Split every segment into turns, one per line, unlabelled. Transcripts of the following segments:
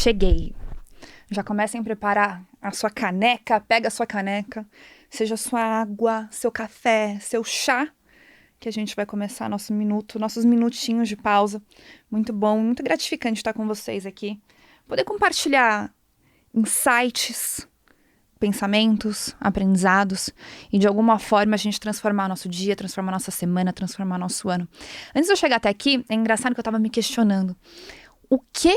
cheguei. Já comecem a preparar a sua caneca, pega a sua caneca, seja sua água, seu café, seu chá, que a gente vai começar nossos minutinhos de pausa. Muito bom, muito gratificante estar com vocês aqui. Poder compartilhar insights, pensamentos, aprendizados e de alguma forma a gente transformar nosso dia, transformar nossa semana, transformar nosso ano. Antes de eu chegar até aqui, é engraçado que eu tava me questionando. O que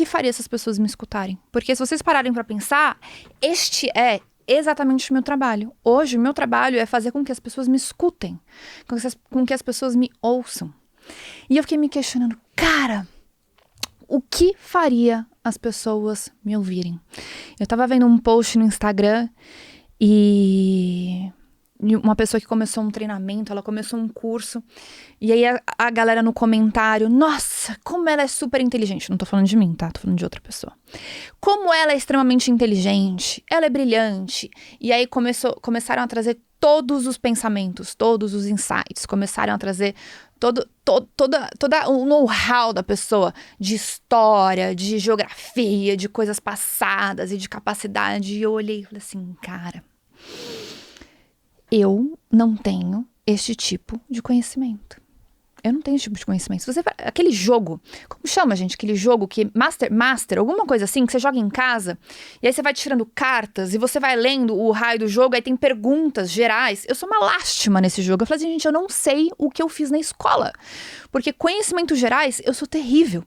faria essas pessoas me escutarem? Porque se vocês pararem para pensar, este é exatamente o meu trabalho. Hoje, o meu trabalho é fazer com que as pessoas me escutem, com que as pessoas me ouçam. E eu fiquei me questionando, cara, o que faria as pessoas me ouvirem? Eu tava vendo um post no Instagram e uma pessoa que começou um treinamento, ela começou um curso, e aí a galera no comentário, nossa, como ela é super inteligente. Não tô falando de mim, tá? Tô falando de outra pessoa. Como ela é extremamente inteligente, ela é brilhante. E aí começaram a trazer todos os pensamentos, todos os insights, começaram a trazer toda o know-how da pessoa, de história, de geografia, de coisas passadas e de capacidade. E eu olhei e falei assim, cara, eu não tenho este tipo de conhecimento. Eu não tenho esse tipo de conhecimento. Se você aquele jogo, como chama, gente? Aquele jogo que Master, alguma coisa assim, que você joga em casa, e aí você vai tirando cartas, e você vai lendo o raio do jogo, aí tem perguntas gerais. Eu sou uma lástima nesse jogo. Eu falei assim, gente, eu não sei o que eu fiz na escola. Porque conhecimentos gerais, eu sou terrível.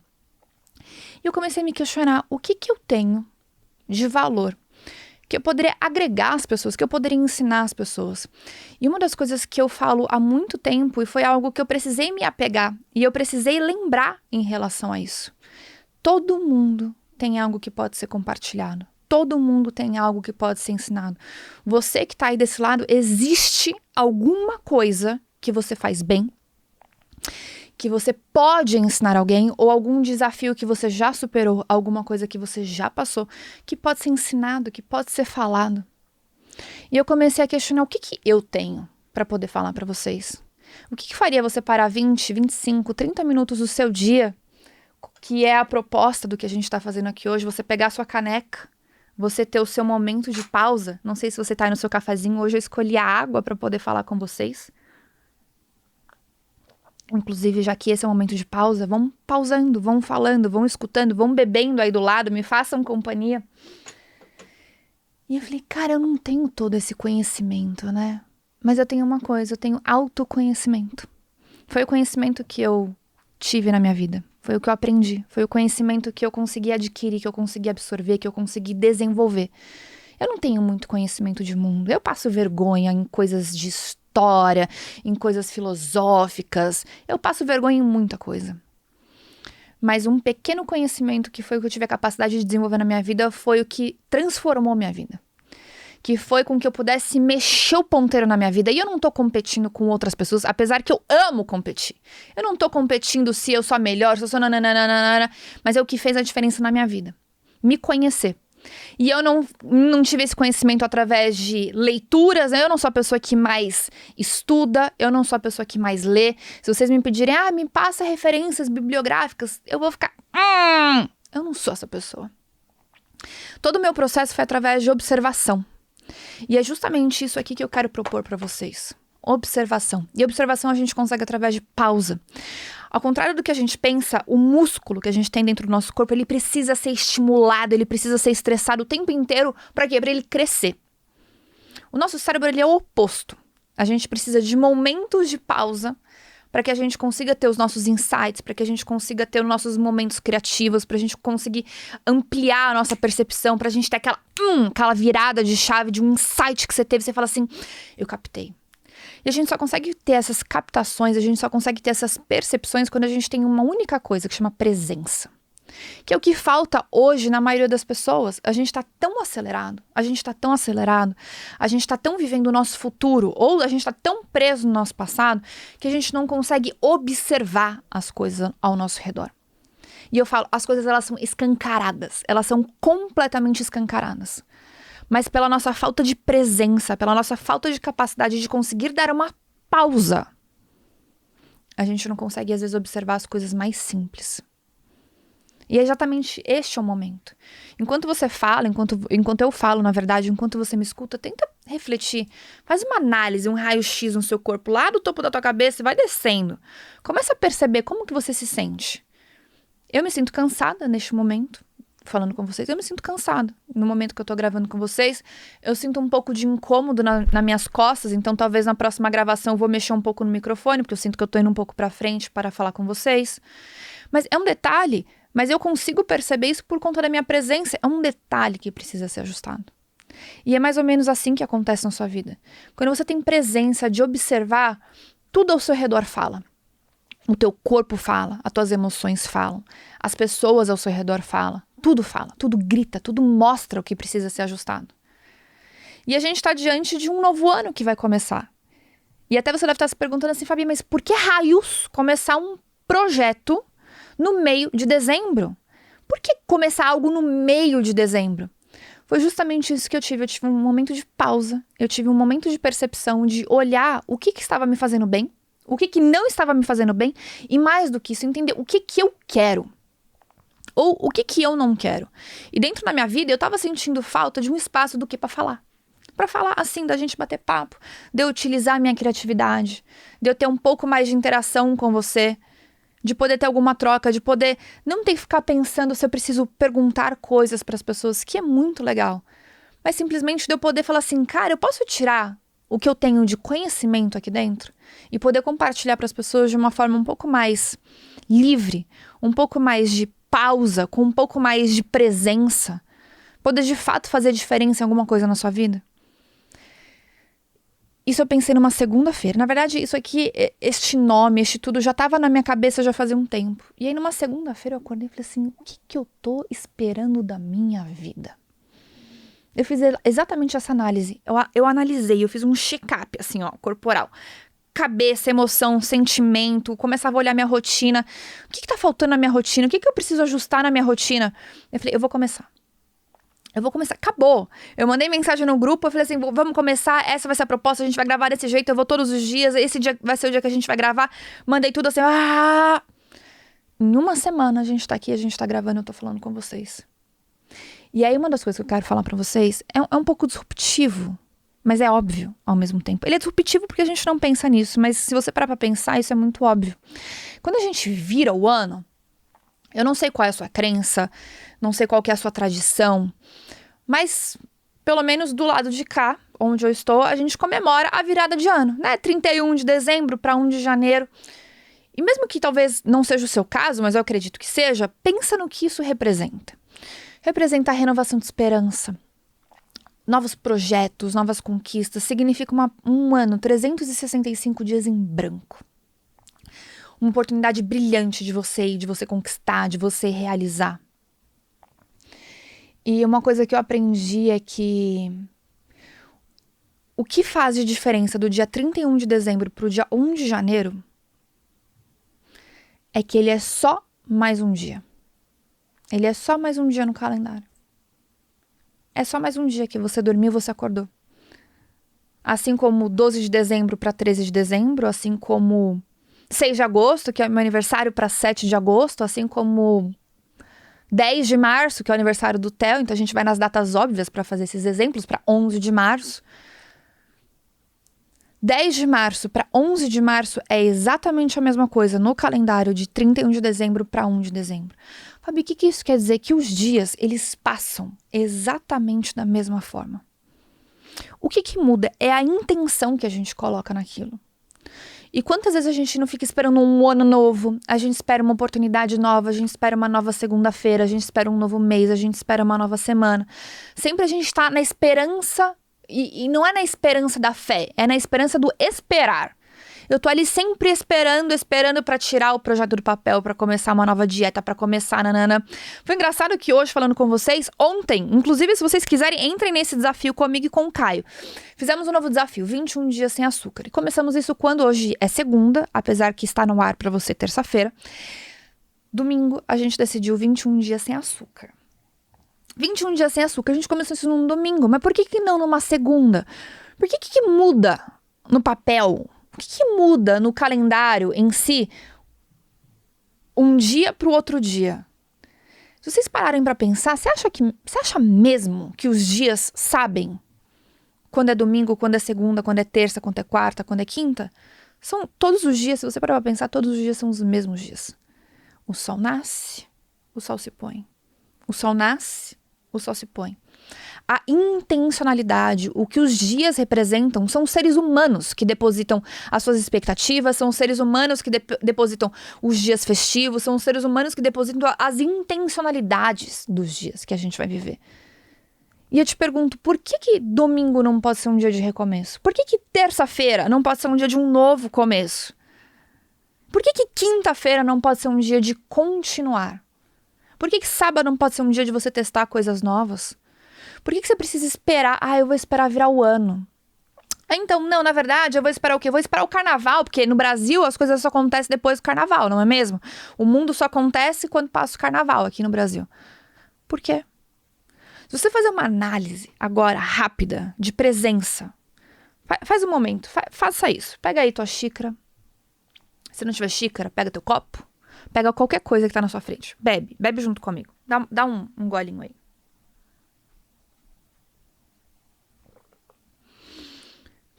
E eu comecei a me questionar, o que eu tenho de valor que eu poderia agregar às pessoas, que eu poderia ensinar às pessoas. E uma das coisas que eu falo há muito tempo, e foi algo que eu precisei me apegar, e eu precisei lembrar em relação a isso. Todo mundo tem algo que pode ser compartilhado. Todo mundo tem algo que pode ser ensinado. Você que está aí desse lado, existe alguma coisa que você faz bem, que você pode ensinar alguém, ou algum desafio que você já superou, alguma coisa que você já passou, que pode ser ensinado, que pode ser falado. E eu comecei a questionar o que eu tenho para poder falar para vocês. O que faria você parar 20, 25, 30 minutos do seu dia, que é a proposta do que a gente está fazendo aqui hoje, você pegar a sua caneca, você ter o seu momento de pausa. Não sei se você está aí no seu cafezinho, hoje eu escolhi a água para poder falar com vocês. Inclusive, já que esse é o momento de pausa, vão pausando, vão falando, vão escutando, vão bebendo aí do lado, me façam companhia. E eu falei, cara, eu não tenho todo esse conhecimento, né? Mas eu tenho uma coisa, eu tenho autoconhecimento. Foi o conhecimento que eu tive na minha vida. Foi o que eu aprendi. Foi o conhecimento que eu consegui adquirir, que eu consegui absorver, que eu consegui desenvolver. Eu não tenho muito conhecimento de mundo. Eu passo vergonha em coisas de história, em coisas filosóficas. Eu passo vergonha em muita coisa. Mas um pequeno conhecimento que foi o que eu tive a capacidade de desenvolver na minha vida foi o que transformou minha vida. Que foi com que eu pudesse mexer o ponteiro na minha vida. E eu não tô competindo com outras pessoas, apesar que eu amo competir. Eu não tô competindo se eu sou a melhor, se eu sou nananana, mas é o que fez a diferença na minha vida. Me conhecer. E eu não tive esse conhecimento através de leituras, né? Eu não sou a pessoa que mais estuda, eu não sou a pessoa que mais lê. Se vocês me pedirem, me passa referências bibliográficas, eu vou ficar, eu não sou essa pessoa. Todo o meu processo foi através de observação. E é justamente isso aqui que eu quero propor para vocês. Observação. E observação a gente consegue através de pausa. Ao contrário do que a gente pensa, o músculo que a gente tem dentro do nosso corpo, ele precisa ser estimulado, ele precisa ser estressado o tempo inteiro. Para quê? Para ele crescer. O nosso cérebro, ele é o oposto. A gente precisa de momentos de pausa para que a gente consiga ter os nossos insights, para que a gente consiga ter os nossos momentos criativos, para a gente conseguir ampliar a nossa percepção, para a gente ter aquela virada de chave, de um insight que você teve, você fala assim, eu captei. E a gente só consegue ter essas captações, a gente só consegue ter essas percepções quando a gente tem uma única coisa que chama presença. Que é o que falta hoje na maioria das pessoas. A gente tá tão acelerado, a gente tá tão vivendo o nosso futuro, ou a gente tá tão preso no nosso passado, que a gente não consegue observar as coisas ao nosso redor. E eu falo, as coisas elas são escancaradas, elas são completamente escancaradas. Mas pela nossa falta de presença, pela nossa falta de capacidade de conseguir dar uma pausa, a gente não consegue às vezes observar as coisas mais simples. E é exatamente este é o momento. Enquanto você fala, enquanto eu falo, na verdade, enquanto você me escuta, tenta refletir. Faz uma análise, um raio-x no seu corpo, lá do topo da tua cabeça e vai descendo. Começa a perceber como que você se sente. Eu me sinto cansada neste momento, falando com vocês. Eu me sinto cansada. No momento que eu tô gravando com vocês, eu sinto um pouco de incômodo nas minhas costas, então talvez na próxima gravação eu vou mexer um pouco no microfone, porque eu sinto que eu tô indo um pouco pra frente para falar com vocês. Mas é um detalhe, mas eu consigo perceber isso por conta da minha presença. É um detalhe que precisa ser ajustado. E é mais ou menos assim que acontece na sua vida. Quando você tem presença de observar, tudo ao seu redor fala. O teu corpo fala, as tuas emoções falam, as pessoas ao seu redor falam, fala, tudo grita, tudo mostra o que precisa ser ajustado. E a gente está diante de um novo ano que vai começar. E até você deve estar se perguntando assim, Fabi, mas por que raios começar um projeto no meio de dezembro? Por que começar algo no meio de dezembro? Foi justamente isso que eu tive. Eu tive um momento de pausa, eu tive um momento de percepção, de olhar o que estava me fazendo bem, o que não estava me fazendo bem, e mais do que isso, entender o que eu quero. Ou o que eu não quero. E dentro da minha vida, eu estava sentindo falta de um espaço do que para falar. Para falar assim, da gente bater papo, de eu utilizar a minha criatividade, de eu ter um pouco mais de interação com você, de poder ter alguma troca, de poder não ter que ficar pensando se eu preciso perguntar coisas para as pessoas, que é muito legal. Mas simplesmente de eu poder falar assim, cara, eu posso tirar o que eu tenho de conhecimento aqui dentro e poder compartilhar para as pessoas de uma forma um pouco mais livre, um pouco mais de pausa, com um pouco mais de presença, poder de fato fazer diferença em alguma coisa na sua vida. Isso eu pensei numa segunda-feira. Na verdade, isso aqui, este nome, este tudo já estava na minha cabeça já fazia um tempo. E aí numa segunda-feira eu acordei e falei assim, o que eu tô esperando da minha vida? Eu fiz exatamente essa análise. Eu analisei, eu fiz um check-up, assim, ó, corporal. Cabeça, emoção, sentimento, começava a olhar minha rotina. O que tá faltando na minha rotina? O que eu preciso ajustar na minha rotina? Eu falei, eu vou começar. Acabou. Eu mandei mensagem no grupo, eu falei assim, vamos começar, essa vai ser a proposta, a gente vai gravar desse jeito, eu vou todos os dias, esse dia vai ser o dia que a gente vai gravar. Mandei tudo assim, Em uma semana a gente tá aqui, a gente tá gravando, eu tô falando com vocês. E aí uma das coisas que eu quero falar pra vocês é um pouco disruptivo, mas é óbvio ao mesmo tempo. Ele é disruptivo porque a gente não pensa nisso, mas se você parar pra pensar, isso é muito óbvio. Quando a gente vira o ano, eu não sei qual é a sua crença, não sei qual que é a sua tradição, mas pelo menos do lado de cá, onde eu estou, a gente comemora a virada de ano, né? 31 de dezembro para 1 de janeiro. E mesmo que talvez não seja o seu caso, mas eu acredito que seja, pensa no que isso representa. Representa a renovação de esperança, novos projetos, novas conquistas, significa um ano, 365 dias em branco. Uma oportunidade brilhante de você ir, de você conquistar, de você realizar. E uma coisa que eu aprendi é que o que faz de diferença do dia 31 de dezembro para o dia 1 de janeiro é que ele é só mais um dia. Ele é só mais um dia no calendário. É só mais um dia que você dormiu e você acordou. Assim como 12 de dezembro para 13 de dezembro, assim como 6 de agosto, que é o meu aniversário, para 7 de agosto, assim como 10 de março, que é o aniversário do Theo, então a gente vai nas datas óbvias para fazer esses exemplos, para 11 de março. 10 de março para 11 de março é exatamente a mesma coisa no calendário de 31 de dezembro para 1 de dezembro. Fabi, o que isso quer dizer? Que os dias, eles passam exatamente da mesma forma. O que muda é a intenção que a gente coloca naquilo. E quantas vezes a gente não fica esperando um ano novo, a gente espera uma oportunidade nova, a gente espera uma nova segunda-feira, a gente espera um novo mês, a gente espera uma nova semana. Sempre a gente está na esperança, e não é na esperança da fé, é na esperança do esperar. Eu tô ali sempre esperando pra tirar o projeto do papel, pra começar uma nova dieta, pra começar, nanana. Foi engraçado que hoje, falando com vocês, ontem, inclusive se vocês quiserem, entrem nesse desafio comigo e com o Caio. Fizemos um novo desafio, 21 dias sem açúcar. E começamos isso quando hoje é segunda, apesar que está no ar pra você terça-feira. Domingo, a gente decidiu 21 dias sem açúcar. 21 dias sem açúcar, a gente começou isso num domingo, mas por que não numa segunda? Por que muda no papel? O que muda no calendário em si um dia para o outro dia? Se vocês pararem pra pensar, você acha mesmo que os dias sabem quando é domingo, quando é segunda, quando é terça, quando é quarta, quando é quinta? São todos os dias, se você parar pra pensar, todos os dias são os mesmos dias. O sol nasce, o sol se põe. O sol nasce, o sol se põe. A intencionalidade, o que os dias representam, são os seres humanos que depositam as suas expectativas, são os seres humanos que depositam os dias festivos, são os seres humanos que depositam as intencionalidades dos dias que a gente vai viver. E eu te pergunto, por que domingo não pode ser um dia de recomeço? Por que terça-feira não pode ser um dia de um novo começo? Por que quinta-feira não pode ser um dia de continuar? Por que sábado não pode ser um dia de você testar coisas novas? Por que você precisa esperar? Eu vou esperar virar o ano. Então, não, na verdade, eu vou esperar o quê? Eu vou esperar o carnaval, porque no Brasil as coisas só acontecem depois do carnaval, não é mesmo? O mundo só acontece quando passa o carnaval aqui no Brasil. Por quê? Se você fazer uma análise agora, rápida, de presença, faz um momento, faça isso. Pega aí tua xícara. Se não tiver xícara, pega teu copo. Pega qualquer coisa que tá na sua frente. Bebe junto comigo. Dá um golinho aí.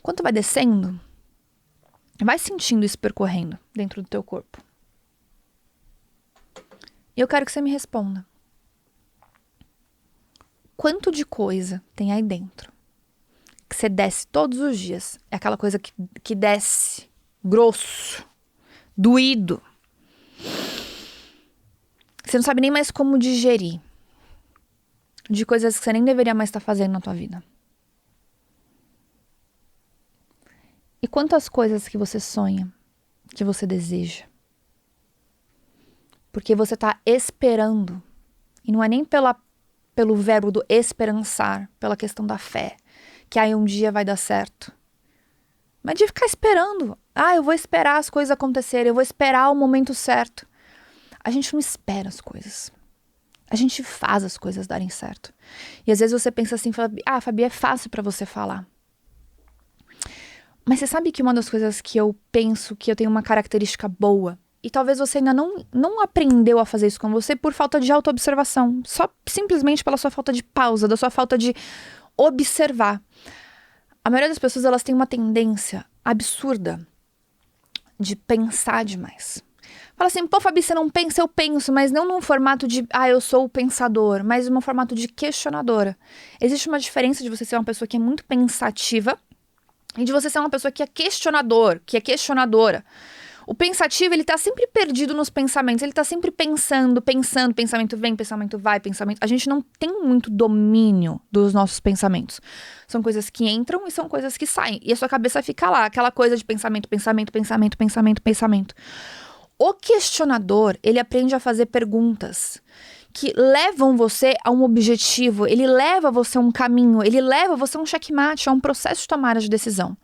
Quando vai descendo, vai sentindo isso percorrendo dentro do teu corpo. E eu quero que você me responda. Quanto de coisa tem aí dentro que você desce todos os dias? É aquela coisa que desce grosso, doído. Você não sabe nem mais como digerir. De coisas que você nem deveria mais estar fazendo na tua vida. E quantas coisas que você sonha, que você deseja? Porque você está esperando. E não é nem pelo verbo do esperançar, pela questão da fé, que aí um dia vai dar certo. Mas de ficar esperando. Eu vou esperar as coisas acontecerem, eu vou esperar o momento certo. A gente não espera as coisas. A gente faz as coisas darem certo. E às vezes você pensa assim, Fabi, é fácil para você falar. Mas você sabe que uma das coisas que eu penso que eu tenho uma característica boa, e talvez você ainda não aprendeu a fazer isso com você por falta de autoobservação, só simplesmente pela sua falta de pausa, da sua falta de observar. A maioria das pessoas, elas têm uma tendência absurda de pensar demais. Fala assim, Fabi, você não pensa, eu penso, mas não num formato de, eu sou o pensador, mas num formato de questionadora. Existe uma diferença de você ser uma pessoa que é muito pensativa e de você ser uma pessoa que é questionador, que é questionadora. O pensativo, ele tá sempre perdido nos pensamentos, ele tá sempre pensando, pensamento vem, pensamento vai, pensamento... A gente não tem muito domínio dos nossos pensamentos. São coisas que entram e são coisas que saem. E a sua cabeça fica lá, aquela coisa de pensamento. O questionador, ele aprende a fazer perguntas que levam você a um objetivo, ele leva você a um caminho, ele leva você a um checkmate, a um processo de tomada de decisão.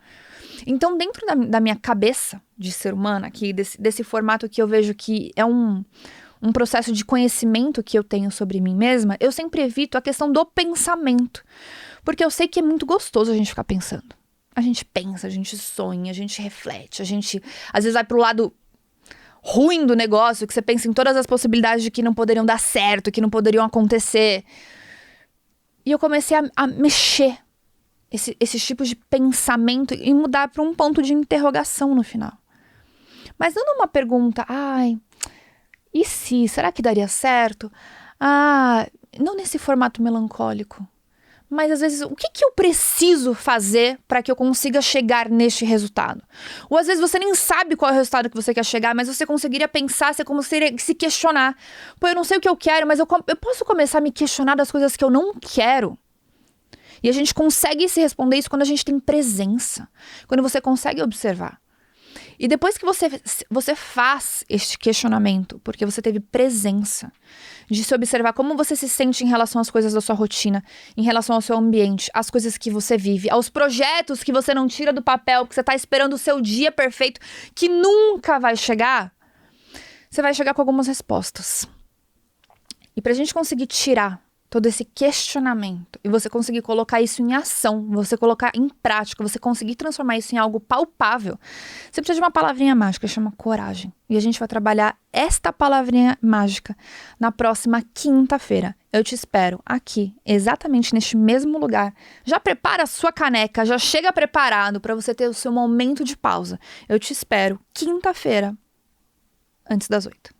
Então, dentro da minha cabeça de ser humana, aqui, desse formato que eu vejo que é um processo de conhecimento que eu tenho sobre mim mesma, eu sempre evito a questão do pensamento. Porque eu sei que é muito gostoso a gente ficar pensando. A gente pensa, a gente sonha, a gente reflete, a gente às vezes vai pro lado ruim do negócio, que você pensa em todas as possibilidades de que não poderiam dar certo, que não poderiam acontecer. E eu comecei a mexer esses tipos de pensamento e mudar para um ponto de interrogação no final. Mas não numa pergunta, e se? Será que daria certo? Não nesse formato melancólico. Mas às vezes, o que eu preciso fazer para que eu consiga chegar neste resultado? Ou às vezes você nem sabe qual é o resultado que você quer chegar, mas você conseguiria pensar, você conseguiria se questionar. Eu não sei o que eu quero, mas eu posso começar a me questionar das coisas que eu não quero. E a gente consegue se responder isso quando a gente tem presença. Quando você consegue observar. E depois que você faz este questionamento, porque você teve presença de se observar como você se sente em relação às coisas da sua rotina, em relação ao seu ambiente, às coisas que você vive, aos projetos que você não tira do papel, porque você está esperando o seu dia perfeito, que nunca vai chegar, você vai chegar com algumas respostas. E pra gente conseguir tirar todo esse questionamento, e você conseguir colocar isso em ação, você colocar em prática, você conseguir transformar isso em algo palpável, você precisa de uma palavrinha mágica, chama coragem. E a gente vai trabalhar esta palavrinha mágica na próxima quinta-feira. Eu te espero aqui, exatamente neste mesmo lugar. Já prepara a sua caneca, já chega preparado para você ter o seu momento de pausa. Eu te espero quinta-feira, antes das 8.